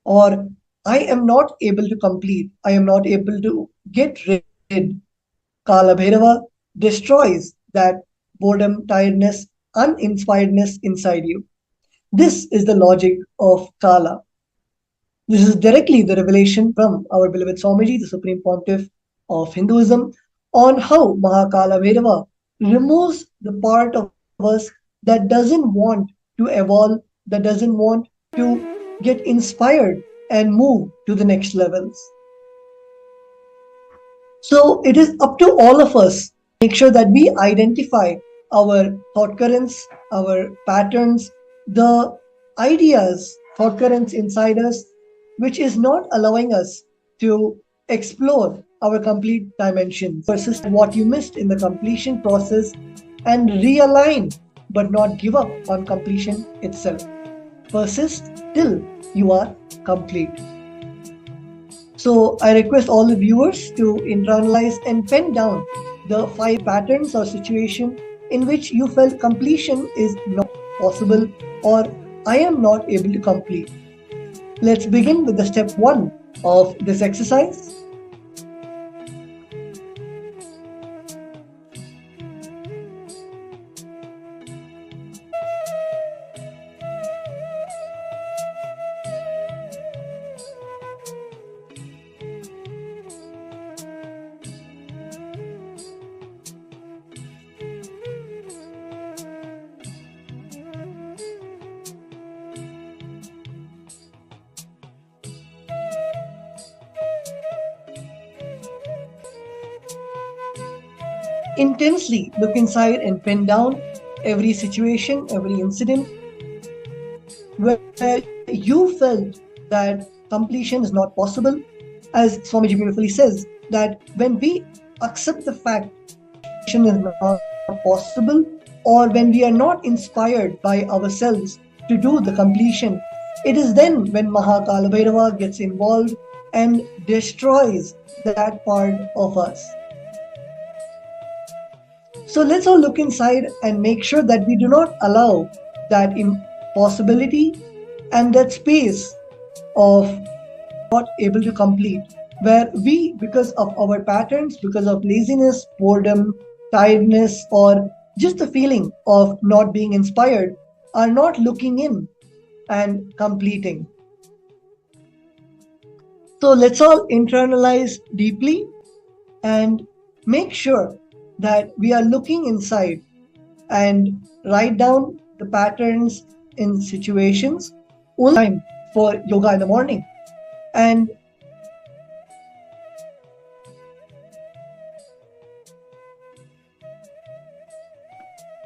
or I am not able to complete, I am not able to get rid. Kala Bhairava destroys that boredom, tiredness, uninspiredness inside you. This is the logic of Kala. This is directly the revelation from our beloved Swamiji, the Supreme Pontiff of Hinduism, on how Mahakala Bhairava removes the part of us that doesn't want to evolve, that doesn't want to get inspired and move to the next levels. So it is up to all of us to make sure that we identify our thought currents, our patterns, the ideas, thought currents inside us, which is not allowing us to explore our complete dimensions. Persist what you missed in the completion process and realign, but not give up on completion itself. Persist till you are complete. So I request all the viewers to internalize and pen down the 5 patterns or situation in which you felt completion is not possible or I am not able to complete. Let's begin with the step 1 of this exercise. Intensely look inside and pen down every situation, every incident where you felt that completion is not possible. As Swamiji beautifully says, that when we accept the fact completion is not possible, or when we are not inspired by ourselves to do the completion, it is then when Mahakala Bhairava gets involved and destroys that part of us. So let's all look inside and make sure that we do not allow that impossibility and that space of not able to complete, where we, because of our patterns, because of laziness, boredom, tiredness, or just the feeling of not being inspired, are not looking in and completing. So let's all internalize deeply and make sure that we are looking inside and write down the patterns in situations. Only time for yoga in the morning. And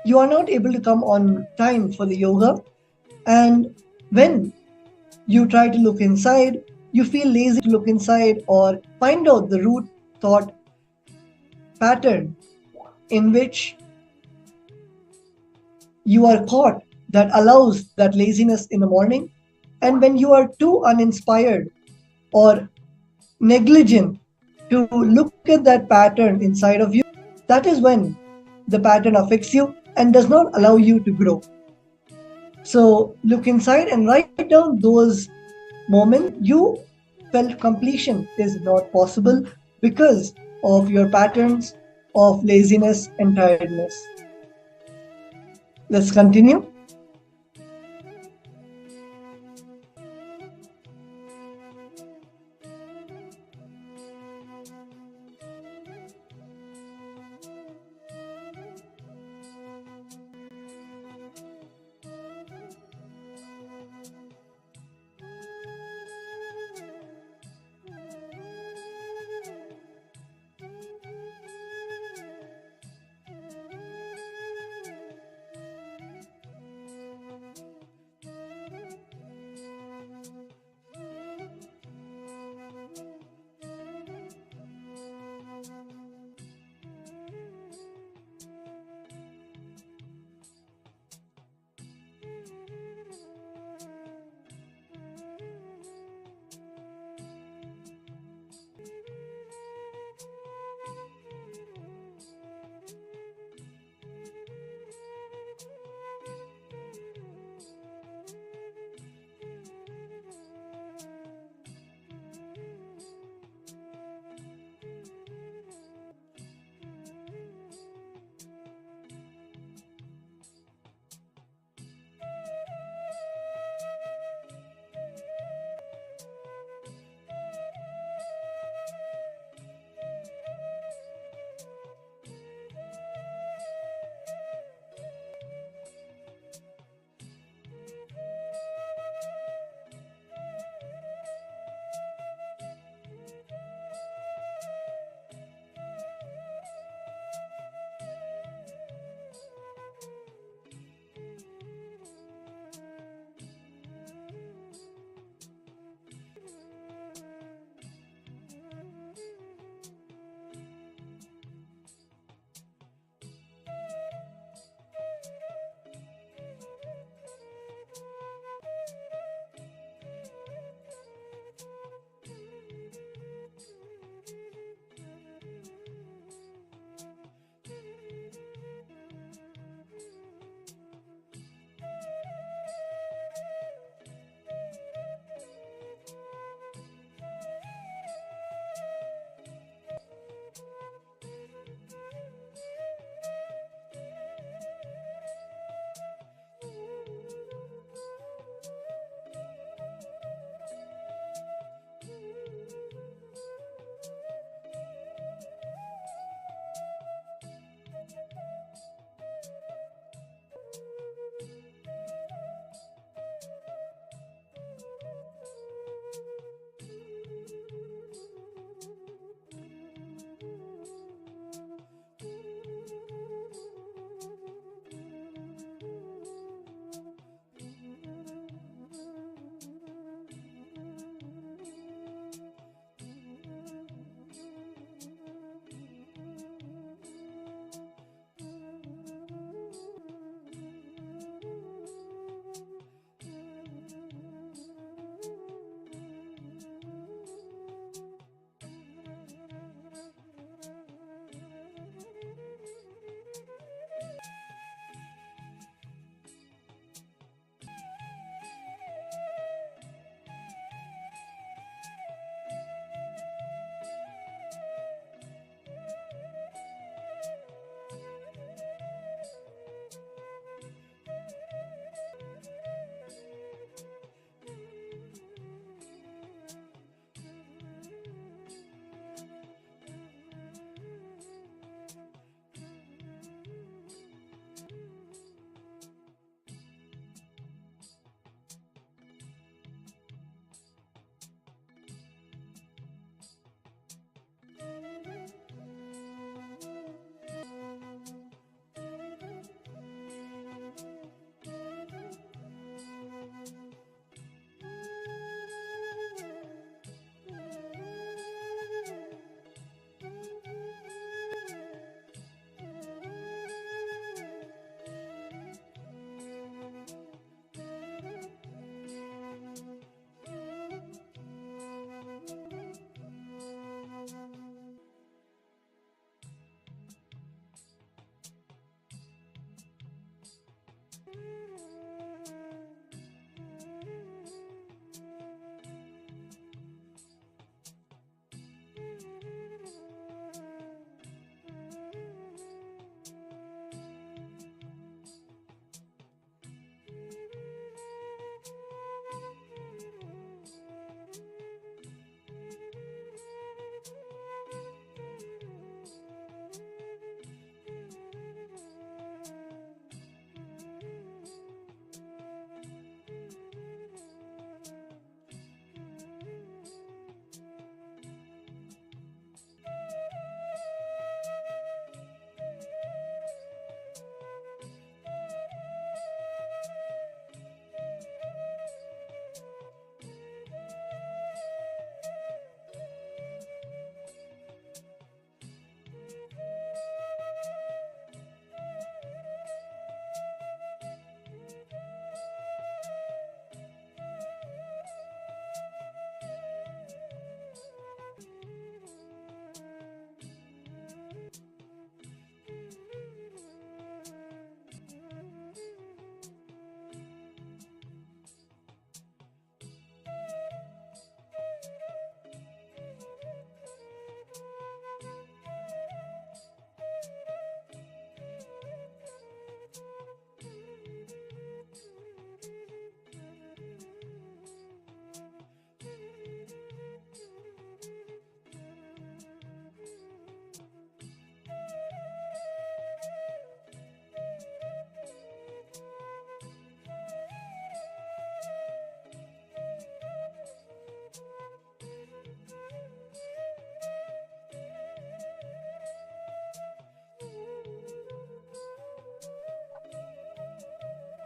you are not able to come on time for the yoga. And when you try to look inside, you feel lazy to look inside or find out the root thought pattern in which you are caught that allows that laziness in the morning. And when you are too uninspired or negligent to look at that pattern inside of you, that is when the pattern affects you and does not allow you to grow. So look inside and write down those moments you felt completion is not possible because of your patterns of laziness and tiredness. Let's continue.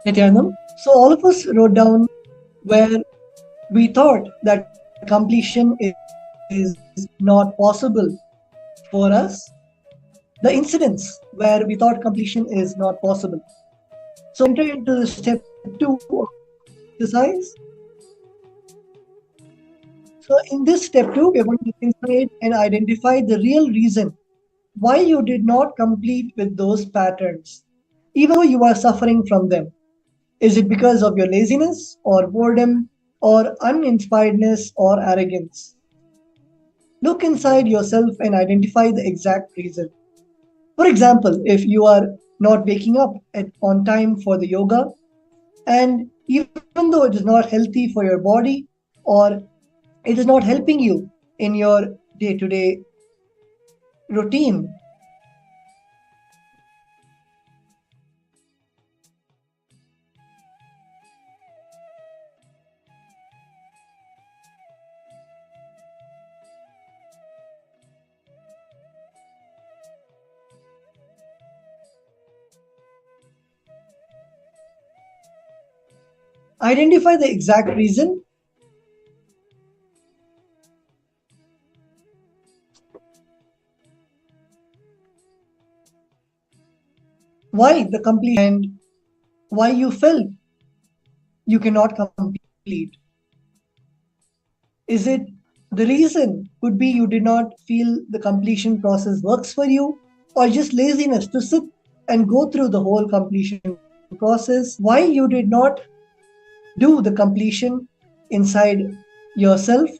Nityanam. So all of us wrote down where we thought that completion is not possible for us, the incidents where we thought completion is not possible. So let's enter into the step two of exercise. So in this step two, we are going to look inside and identify the real reason why you did not complete with those patterns, even though you are suffering from them. Is it because of your laziness or boredom or uninspiredness or arrogance? Look inside yourself and identify the exact reason. For example, if you are not waking up on time for the yoga, and even though it is not healthy for your body or it is not helping you in your day to day routine, identify the exact reason why the completion and why you felt you cannot complete. Is it the reason could be you did not feel the completion process works for you, or just laziness to sit and go through the whole completion process? Why you did not do the completion inside yourself?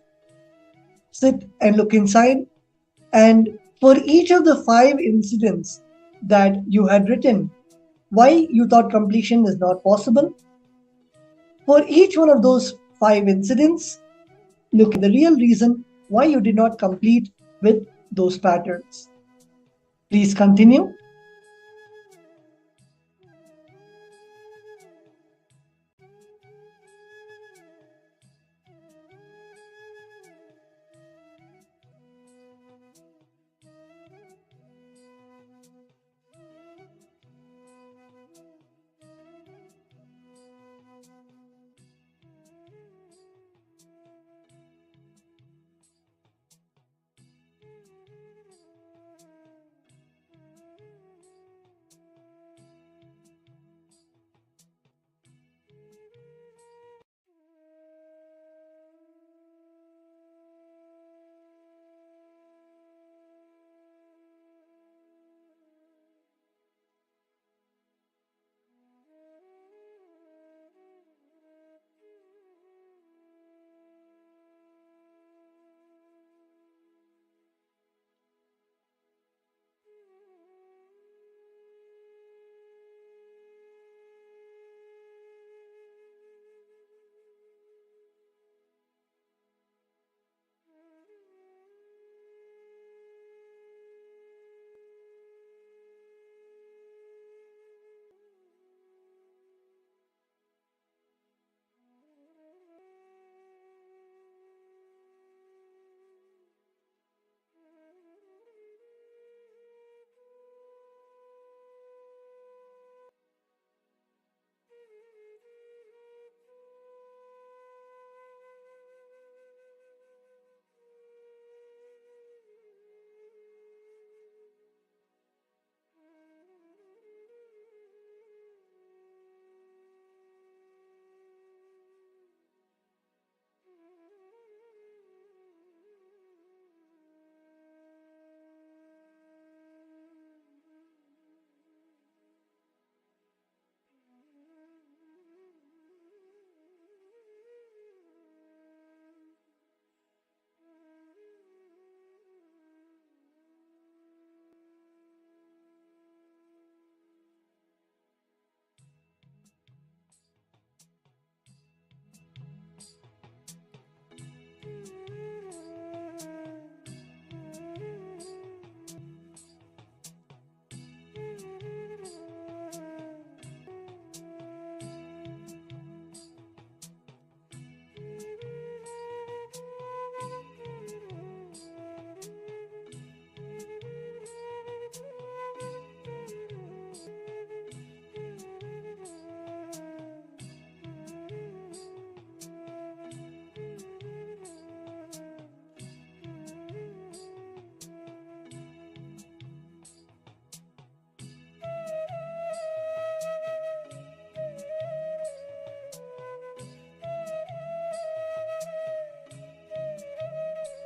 Sit and look inside. And for each of the five incidents that you had written, why you thought completion is not possible, for each one of those five incidents, look the real reason why you did not complete with those patterns. Please continue.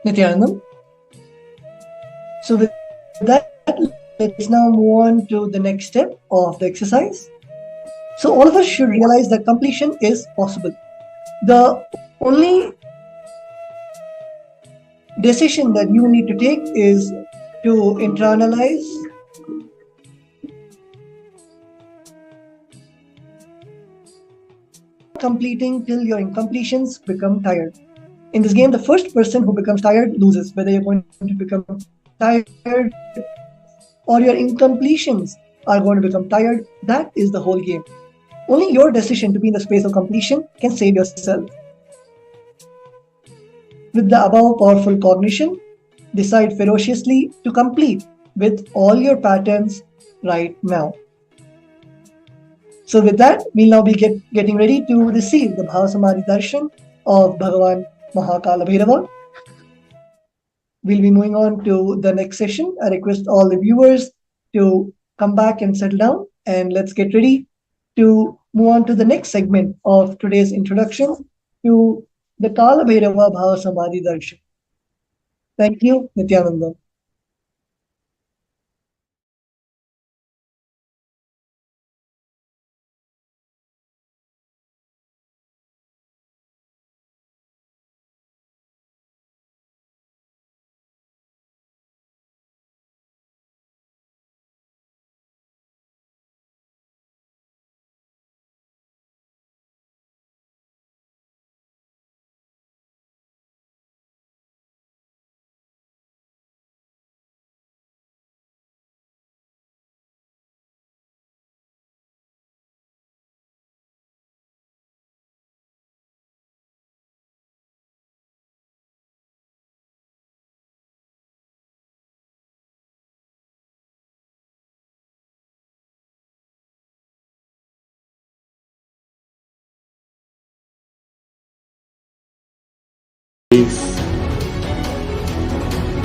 Nithyananda. So with that, let's now move on to the next step of the exercise. So all of us should realize that completion is possible. The only decision that you need to take is to internalize completing till your incompletions become tired. In this game, the first person who becomes tired loses, whether you're going to become tired or your incompletions are going to become tired. That is the whole game. Only your decision to be in the space of completion can save yourself. With the above powerful cognition, decide ferociously to complete with all your patterns right now. So with that, we'll now be getting ready to receive the Bhava Samadhi Darshan of Bhagavan Mahakala. We'll be moving on to the next session. I request all the viewers to come back and settle down, and let's get ready to move on to the next segment of today's introduction to the Kala Bhairava Bhava Samadhi Darshan. Thank you, Nithyananda.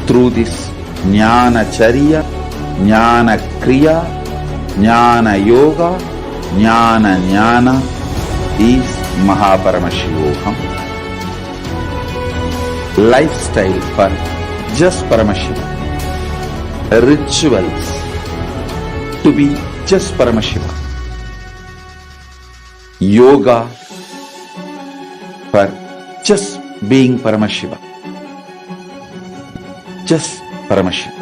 Through this Jnana Charya, Jnana Kriya, Jnana Yoga, Jnana Jnana is Mahaparamashivam. Lifestyle for just Paramashiva. Rituals to be just Paramashiva. Yoga for just being Paramashiva. Just Paramashiva.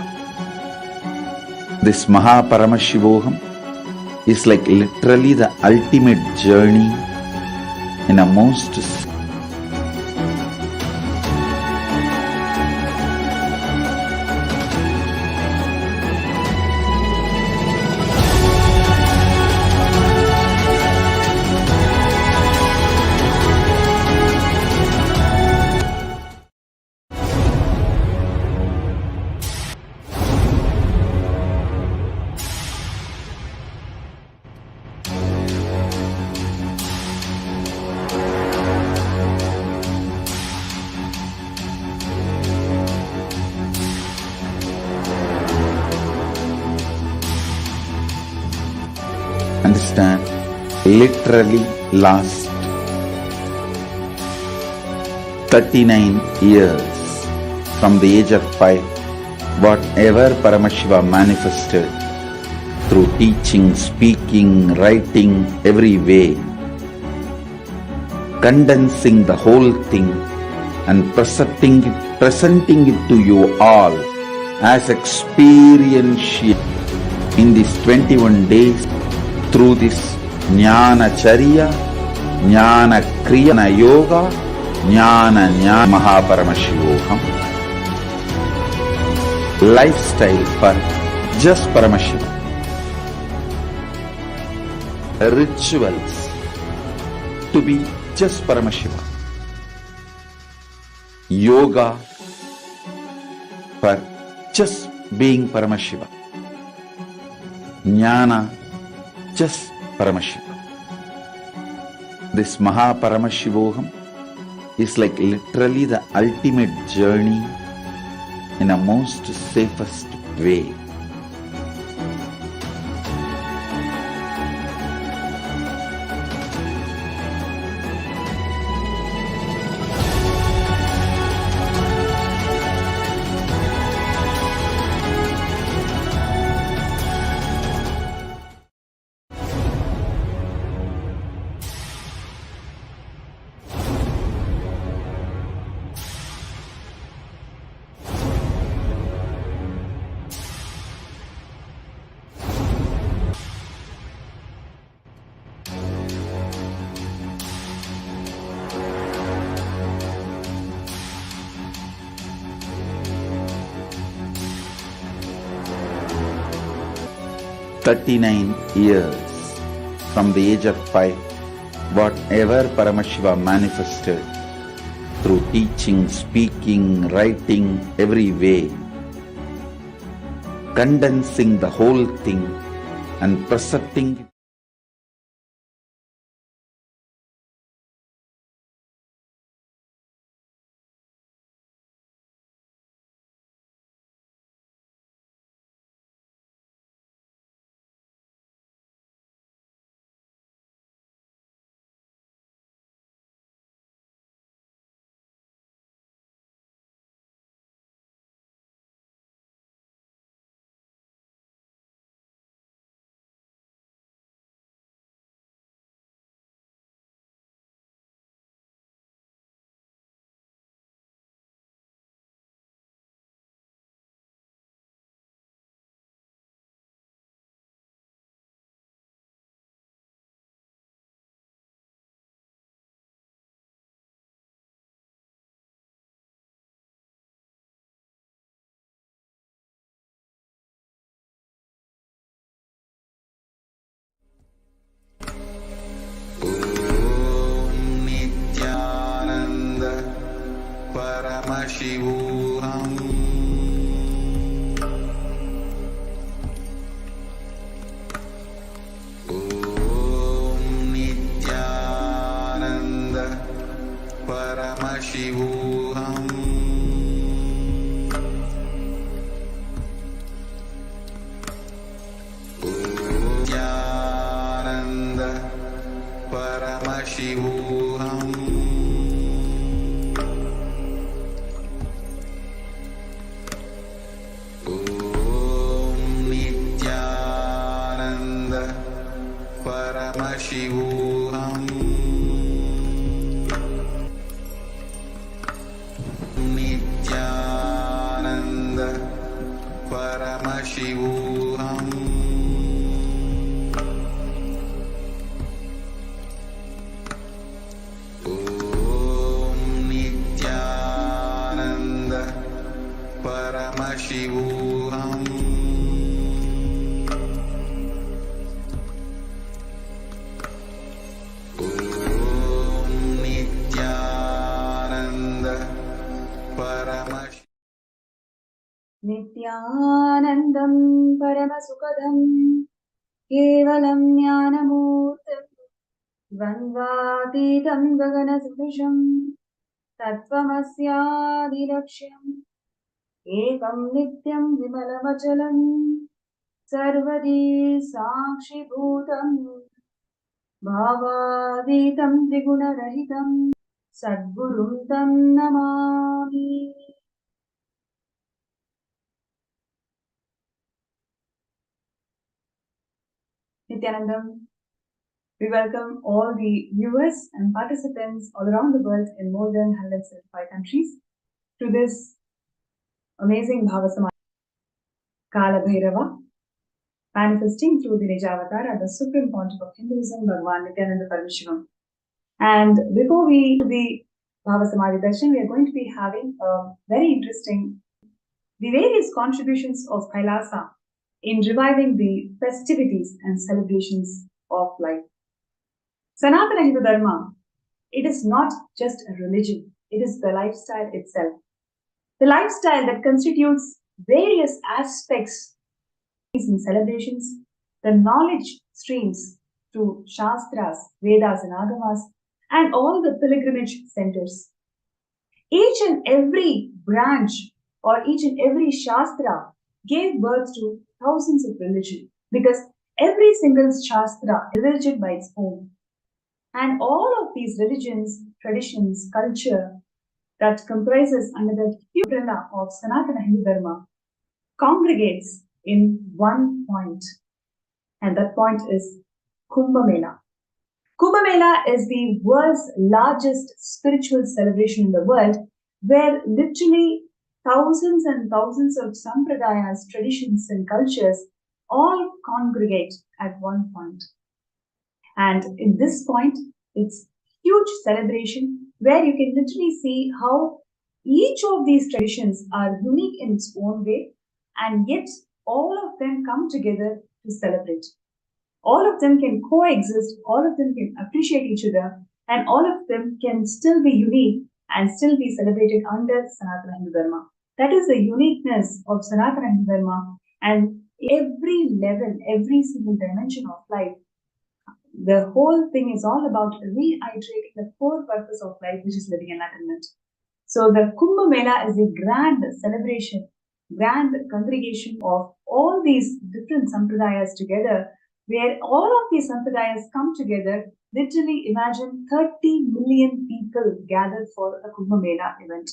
This Mahaparamashivoham is like literally the ultimate journey in a most understand, literally last 39 years from the age of 5, whatever Paramashiva manifested through teaching, speaking, writing, every way, condensing the whole thing and presenting it to you all as experiential in these 21 days through this Jnana Charya, Jnana Kriya, Jnana Yoga, Jnana Jnana Mahaparamashivoham. Lifestyle for just Paramashiva. Rituals to be just Paramashiva. Yoga for just being Paramashiva. Jnana just Paramashiva. This Mahaparamashivoham is like literally the ultimate journey in a most safest way. 39 years from the age of 5, whatever Paramashiva manifested through teaching, speaking, writing, every way, condensing the whole thing and presenting Nithyananda Paramashivam. Om Nithyananda Paramashivam. Nithyananda Paramashivam. Om Nithyananda Paramashivam. Nithyananda Paramashivam. Paramashivam. Om Nithyananda Paramashivam. Nithyanandam Paramasukadam Kevalam Jnanamurtam Dvandvatitam Gaganasudhisham Tattvamasyadilaksham Ekam Nityam Vimalamachalam Sarvadi Sakshibhutam Bhavaditam Trigunarahitam Sadgurum Tam Namami. Nithyanandam, we welcome all the viewers and participants all around the world in more than 175 countries to this amazing Bhava Samadhi. Kala Bhairava, manifesting through the Nijavatara, the supreme pontiff of Hinduism, Bhagavan Nithyananda Paramashivam. And before we do the Bhava Samadhi Darshan, we are going to be having a very interesting, the various contributions of Kailasa in reviving the festivities and celebrations of life. Sanatana Hindu Dharma, it is not just a religion, it is the lifestyle itself. The lifestyle that constitutes various aspects and celebrations, the knowledge streams through Shastras, Vedas and Agamas, and all the pilgrimage centers. Each and every branch or each and every Shastra gave birth to thousands of religions because every single Shastra is a religion by its own. And all of these religions, traditions, culture that comprises under the umbrella of Sanatana Hindu Dharma congregates in one point. And that point is Kumbh Mela. Kumbh Mela is the world's largest spiritual celebration in the world, where literally thousands and thousands of sampradayas, traditions and cultures all congregate at one point. And in this point, it's huge celebration where you can literally see how each of these traditions are unique in its own way, and yet all of them come together to to celebrate. All of them can coexist, all of them can appreciate each other, and all of them can still be unique and still be celebrated under Sanatana Hindu Dharma. That is the uniqueness of Sanatana Hindu Dharma, and every level, every single dimension of life, the whole thing is all about reiterating the core purpose of life, which is living enlightenment. So the Kumbh Mela is a grand celebration, grand congregation of all these different sampradayas together, where all of these sampradayas come together. Literally imagine 30 million people gathered for a Kumbh Mela event.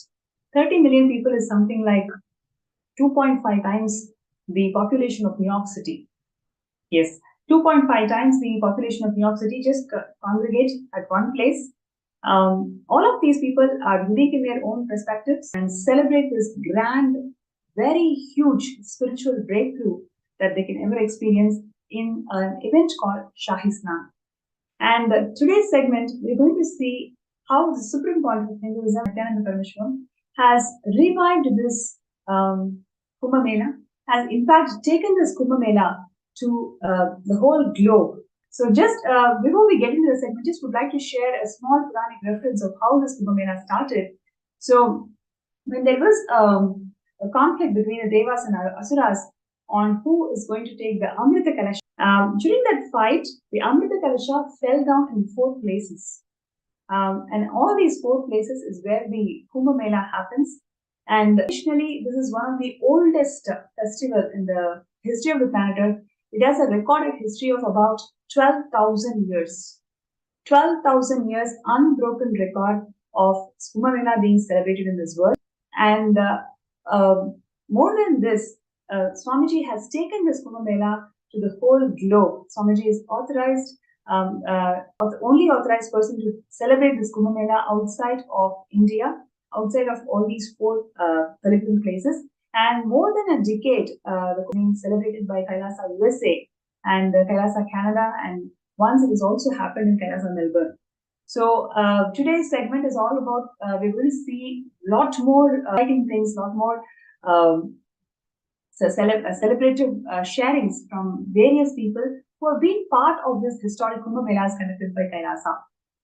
30 million people is something like 2.5 times the population of New York City. Yes, 2.5 times the population of New York City just congregate at one place. All of these people are unique in their own perspectives and celebrate this grand, very huge spiritual breakthrough that they can ever experience in an event called Shahi Snan. And today's segment, we're going to see how the Supreme Point of Hinduism, Nithyananda Paramashivam, has revived this Kumbh Mela, has in fact taken this Kumbh Mela to the whole globe. So just before we get into the segment, just would like to share a small Puranic reference of how this Kumbh Mela started. So when there was a conflict between the Devas and Asuras on who is going to take the Amrita Kalasha, during that fight, the Amrita Kalasha fell down in 4 places. And all these 4 places is where the Kumbh Mela happens. And additionally, this is one of the oldest festivals in the history of the planet Earth. It has a recorded history of about 12,000 years. 12,000 years unbroken record of Kumbh Mela being celebrated in this world. And more than this, Swamiji has taken this Kumbh Mela to the whole globe. Swamiji is authorized, the only authorized person to celebrate this Kumbh Mela outside of India, outside of all these 4 pilgrim places. And more than a decade, the being celebrated by Kailasa USA and Kailasa Canada, and once it has also happened in Kailasa Melbourne. So today's segment is all about, we're going to see a lot more exciting things, a lot more celebrative sharings from various people who have been part of this historic Kumbh Melas conducted by Kailasa.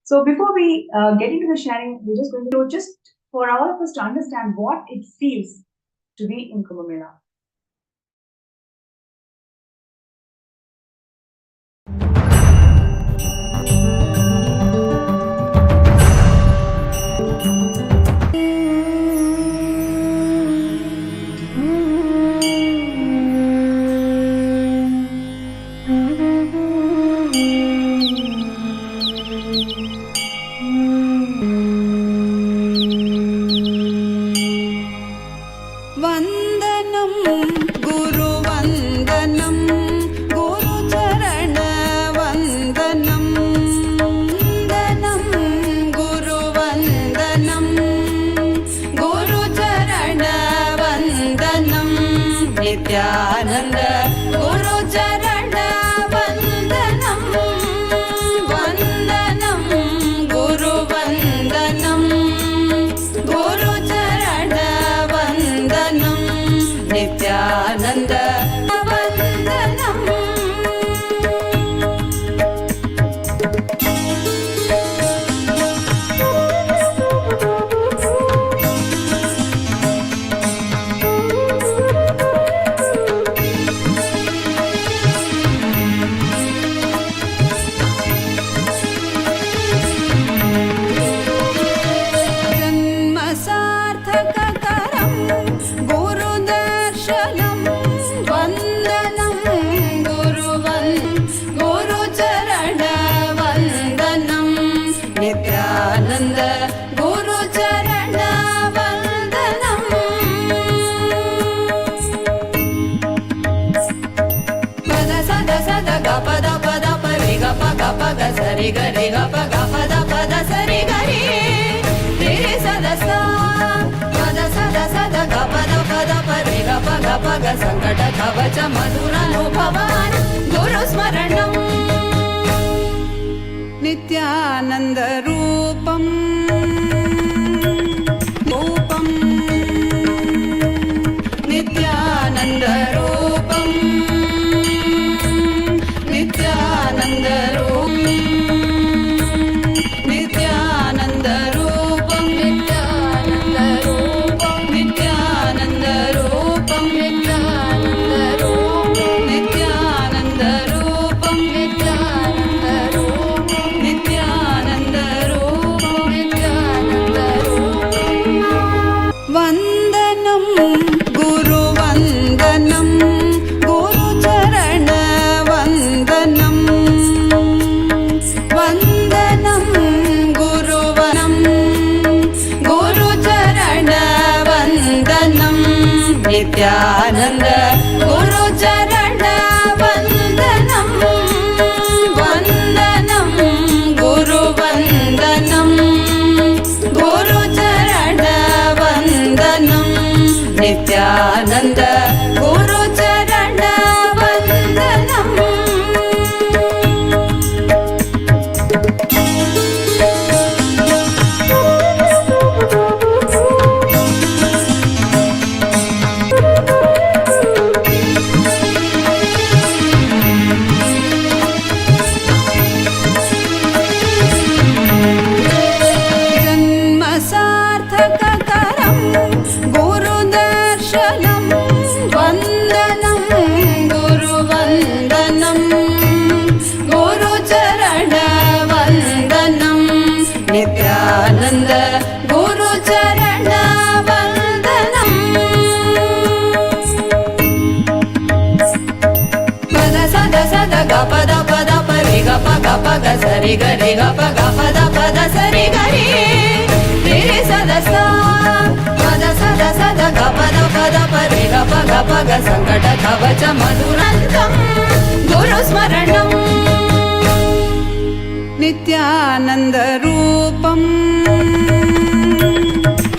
So before we get into the sharing, we're just going to just for all of us to understand what it feels to be in Kumbh Mela. Nithyananda Guru Charana Vandanam Vandanam Guru Vandanam Guru Charana Vandanam Nithyananda Vandanam. Sari gari ga pa ga pa da pa da sari gari re sa da sa pa da sa da ga pa da pa re ga pa ga sankata kavacha madhura no bhavan guru smaranam Nithyananda rupam rupam Nithyananda rupam वन्दनं गुरुवन्दनं गुरुचरणवन्दनं वन्दनं गुरुवनं गुरुचरणवन्दनं Nityanand गुरुचरणवन्दनं वन्दनं गुरुवन्दनं गुरुचरणवन्दनं Nityanand गुरुचरणवन्दनम् जन्मसार्थककरं गुरुदर्शनं वन्दनं गुरुवन्दनं गुरुचरणवन्दनं Nityanand गुरुचरणवन्दनम् पद सद सद ग पद पद परि ग प ग प ग सरि ग रि ग प ग पद पद सरि ग रि रि रि सद सा पद सद सद ग पद पद परि ग प ग प ग संकट कवच मधुरन्तं गुरुस्मरणम् नित्यानन्दरूपम्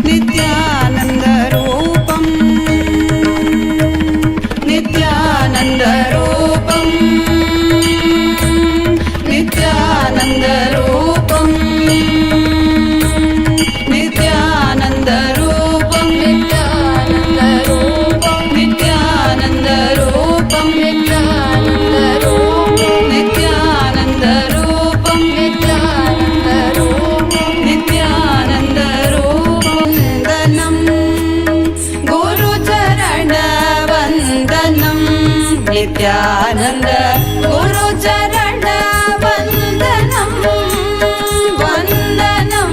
नित्यानन्दरूपम् नित्यानन्दरूपम् नित्यानन्दरूपम् नित्यानन्दरूपं नित्यानन्दरूपं नित्यानन्दरूपं नित्यानन्दरूपं नित्यानन्दरूपं नित्यानन्दरूपं वन्दनं गुरुचरणवन्दनं Nityanand गुरुचरणवन्दनं वन्दनं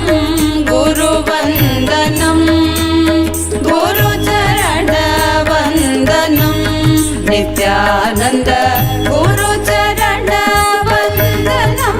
गुरुवन्दनं गुरुचरणवन्दनं Nityanand गुरुचरणवन्दनम्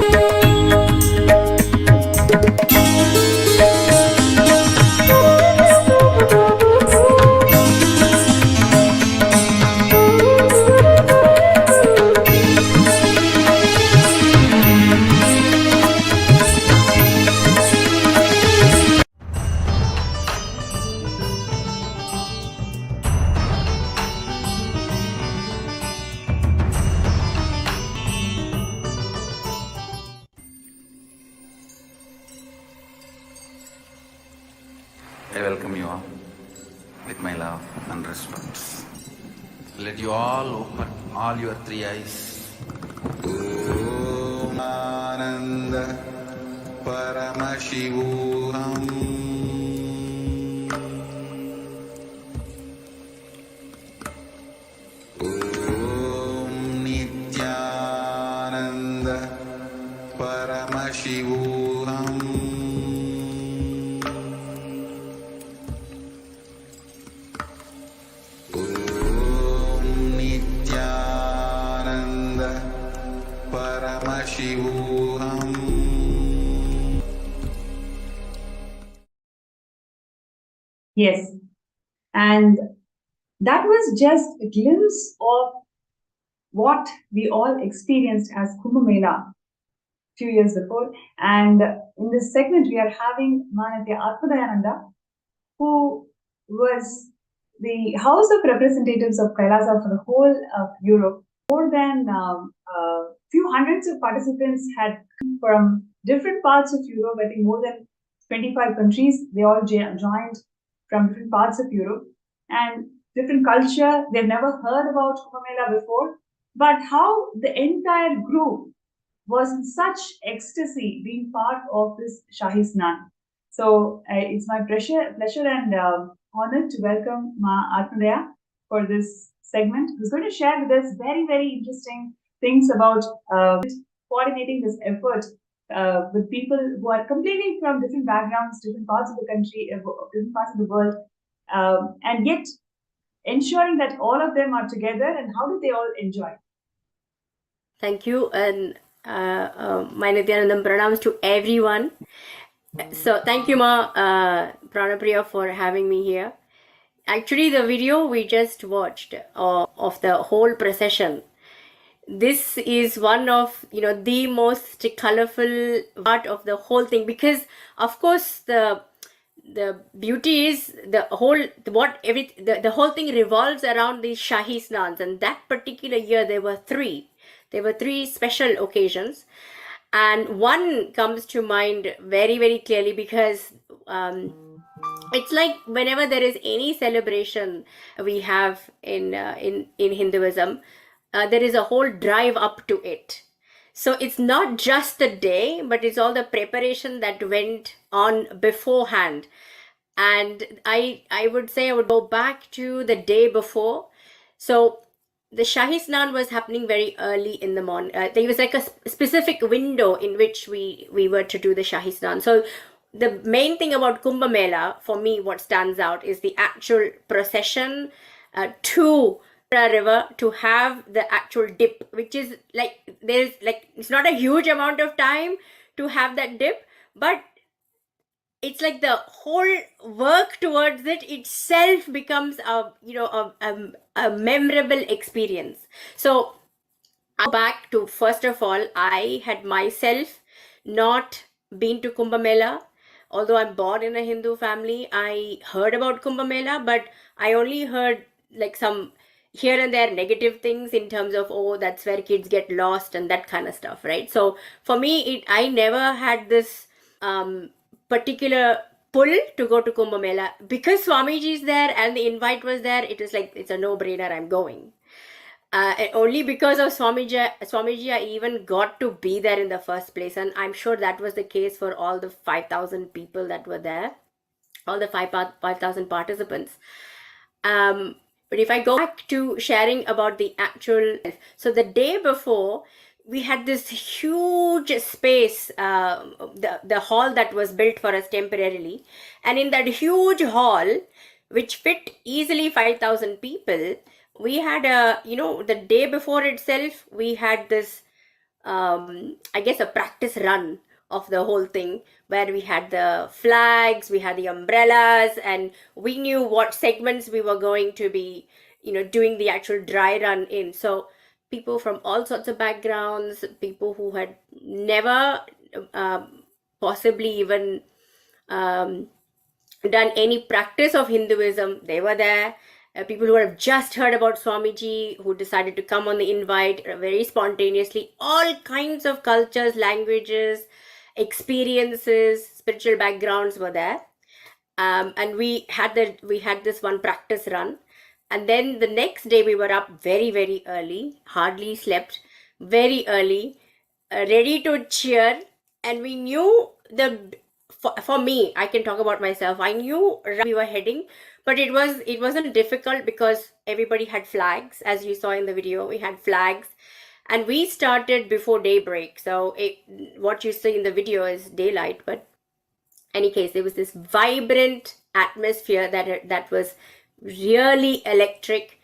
I welcome you all with my love and respect. Let you all open all your three eyes. Om Ananda Paramashivam. Om Nithyananda Paramashivam. Om Nithyananda Paramashivam. Yes, and that was just a glimpse of what we all experienced as Kumbh Mela few years before. And in this segment, we are having Manatya Atmadayananda, who was the House of Representatives of Kailasa for the whole of Europe. More than few hundreds of participants had come from different parts of Europe. I think more than 25 countries. They all joined from different parts of Europe and different culture. They've never heard about Kumbh Mela before. But how the entire group was in such ecstasy being part of this Shahi Snan. So it's my pleasure and honor to welcome Ma Atmadaya for this segment, who's going to share with us very, very interesting things about coordinating this effort with people who are completely from different backgrounds, different parts of the country, different parts of the world, and yet ensuring that all of them are together, and how do they all enjoy? Thank you, and my Nithyanandam pranams to everyone. So thank you, Ma Pranapriya, for having me here. Actually, the video we just watched of the whole procession, this is one of the most colorful part of the whole thing, because of course the beauty is the whole thing revolves around these Shahi Snans, and that particular year there were three special occasions, and one comes to mind very, very clearly, because it's like whenever there is any celebration we have in Hinduism, there is a whole drive up to it. So it's not just the day, but it's all the preparation that went on beforehand. And I would say I would go back to the day before. So the Shahi Snan was happening very early in the morning. There was like a specific window in which we were to do the Shahi Snan. So the main thing about Kumbh Mela, for me, what stands out is the actual procession to the river to have the actual dip, which is like, there's like, it's not a huge amount of time to have that dip, but it's like the whole work towards it itself becomes a memorable experience. So I go back to, first of all, I had myself not been to Kumbh Mela. Although I'm born in a Hindu family, I heard about Kumbh Mela, but I only heard like some here and there negative things in terms of, oh, that's where kids get lost and that kind of stuff, right? So for me, I never had this particular pull to go to Kumbh Mela. Because Swamiji is there and the invite was there, it was like, it's a no-brainer, I'm going. Only because of Swamiji, I even got to be there in the first place. And I'm sure that was the case for all the 5,000 people that were there, all the 5,000 participants. But if I go back to sharing about the actual, so the day before, we had this huge space, the hall that was built for us temporarily. And in that huge hall, which fit easily 5,000 people, we had the day before itself, we had this, I guess, a practice run of the whole thing, where we had the flags, we had the umbrellas, and we knew what segments we were going to be, doing the actual dry run in. So people from all sorts of backgrounds, people who had never possibly even done any practice of Hinduism, they were there. People who have just heard about Swamiji, who decided to come on the invite very spontaneously. All kinds of cultures, languages, experiences, spiritual backgrounds were there. And we had this one practice run. And then the next day we were up very, very early, hardly slept, very early, ready to cheer. And we knew for me, I can talk about myself, I knew we were heading, but it wasn't difficult because everybody had flags. As you saw in the video, we had flags, and we started before daybreak. So what you see in the video is daylight, but in any case, there was this vibrant atmosphere that was really electric,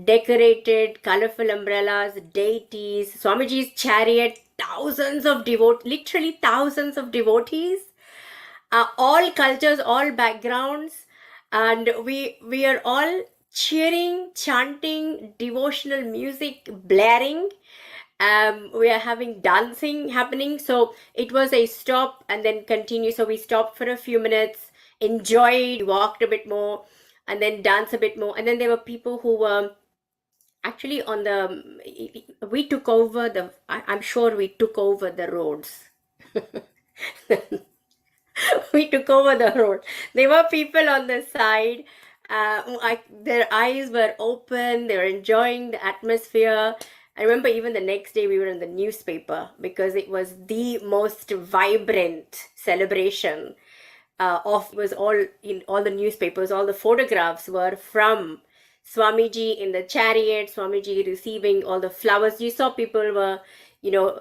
decorated, colorful umbrellas, deities, Swamiji's chariot, literally thousands of devotees, all cultures, all backgrounds, and we are all cheering, chanting, devotional music blaring. We are having dancing happening. So it was a stop and then continue. So we stopped for a few minutes, enjoyed, walked a bit more, and then dance a bit more. And then there were people who were actually we took over I'm sure we took over the roads. We took over the road. There were people on the side. Their eyes were open. They were enjoying the atmosphere. I remember even the next day we were in the newspaper because it was the most vibrant celebration. Was all in all the newspapers. All the photographs were from Swamiji in the chariot, Swamiji receiving all the flowers. You saw people were,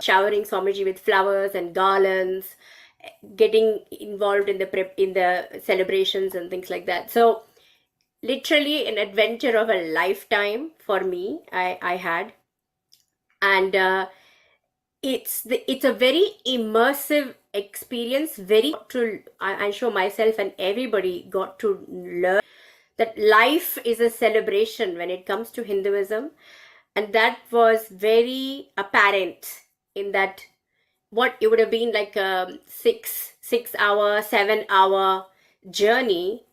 showering Swamiji with flowers and garlands, getting involved in the celebrations and things like that. So literally an adventure of a lifetime for me. I had, and it's a very immersive experience. Very to I'm sure myself and everybody got to learn that life is a celebration when it comes to Hinduism, and that was very apparent in that what it would have been like a 6 hour 7 hour journey,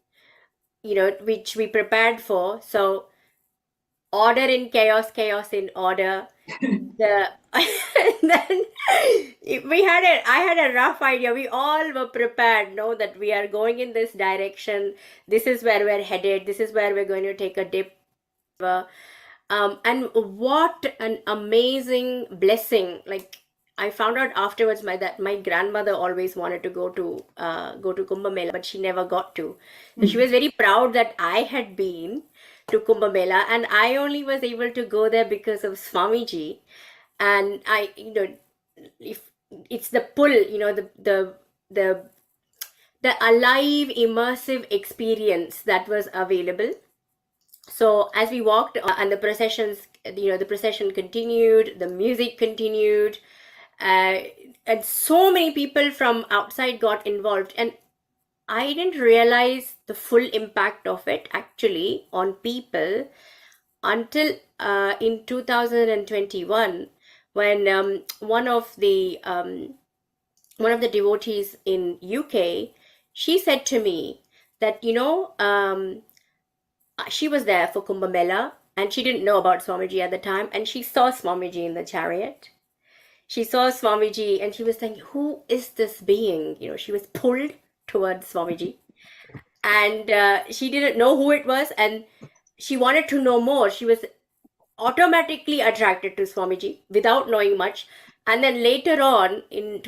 which we prepared for. So order in chaos, chaos in order. The then I had a rough idea. We all were prepared, know that we are going in this direction. This is where we're headed. This is where we're going to take a dip. And what an amazing blessing! Like I found out afterwards, that my grandmother always wanted to go to Kumbh Mela, but she never got to. So she was very proud that I had been to Kumbh Mela, and I only was able to go there because of Swamiji. And I, if it's the pull, the alive, immersive experience that was available. So as we walked, and the procession continued, the music continued, and so many people from outside got involved, and I didn't realize the full impact of it actually on people until in 2021, when one of the devotees in UK, she said to me that she was there for Kumbh Mela and she didn't know about Swamiji at the time, and she saw Swamiji in the chariot. She saw Swamiji and she was thinking, who is this being? She was pulled towards Swamiji, and she didn't know who it was, and she wanted to know more. She was automatically attracted to Swamiji without knowing much. And then later on in